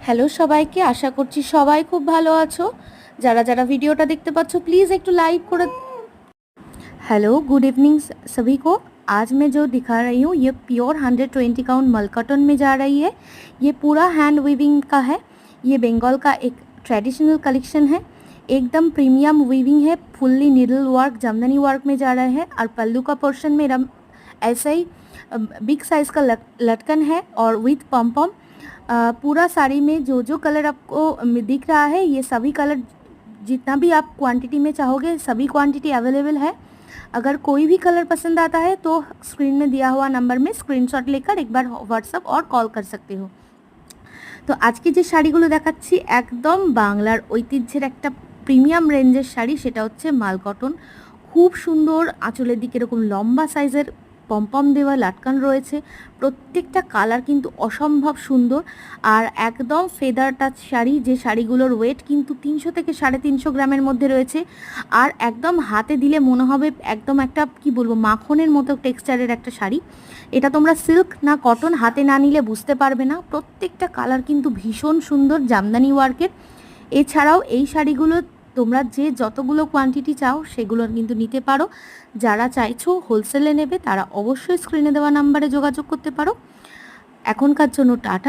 Hello সবাইকে, আশা করছি সবাই খুব ভালো আছো। যারা যারা ভিডিওটা দেখতে পাচ্ছ প্লিজ একটু लाइक করে। हेलो गुड इवनिंग सभी को। आज मैं जो दिखा रही हूँ ये प्योर 120 काउंट मल कॉटन में जा रही है। ये पूरा हैंड वीविंग का है। ये बंगाल का एक ट्रेडिशनल कलेक्शन है। एकदम प्रीमियम वीविंग है। Fully needle work jamdani work में जा रहा है। और पल्लू का पोर्शन में ऐसा ही बिग साइज का लटकन है और विथ पम पम। पूरा साड़ी में जो जो कलर आपको दिख रहा है ये सभी कलर जितना भी आप क्वांटिटी में चाहोगे सभी क्वांटिटी अवेलेबल है। अगर कोई भी कलर पसंद आता है तो स्क्रीन में दिया हुआ नंबर में स्क्रीनशॉट लेकर एक बार व्हाट्सअप और कॉल कर सकते हो। তো আজকে যে শাড়িগুলো দেখাচ্ছি একদম বাংলার ঐতিহ্যের একটা প্রিমিয়াম রেঞ্জের শাড়ি, সেটা হচ্ছে মাল কটন। খুব সুন্দর, আঁচলের দিকে এরকম লম্বা সাইজের পমপম দেওয়া লাটকান রয়েছে। প্রত্যেকটা কালার কিন্তু অসম্ভব সুন্দর আর একদম ফেদার টাচ শাড়ি, যে শাড়িগুলোর ওয়েট কিন্তু 300 থেকে 350 গ্রামের মধ্যে রয়েছে। আর একদম হাতে দিলে মনে হবে একদম একটা কি বলবো মাখনের মতো টেক্সচারের একটা শাড়ি। এটা তোমরা সিল্ক না কটন হাতে না নিলে বুঝতে পারবে না। প্রত্যেকটা কালার কিন্তু ভীষণ সুন্দর জামদানি ওয়ার্কের। এছাড়াও এই শাড়িগুলো তোমরা যে যতগুলো কোয়ান্টিটি চাও সেগুলো কিন্তু নিতে পারো। যারা চাইছো হোলসেলে নেবে তারা অবশ্যই স্ক্রিনে দেওয়া নাম্বারে যোগাযোগ করতে পারো। এখনকার জন্য টাটা।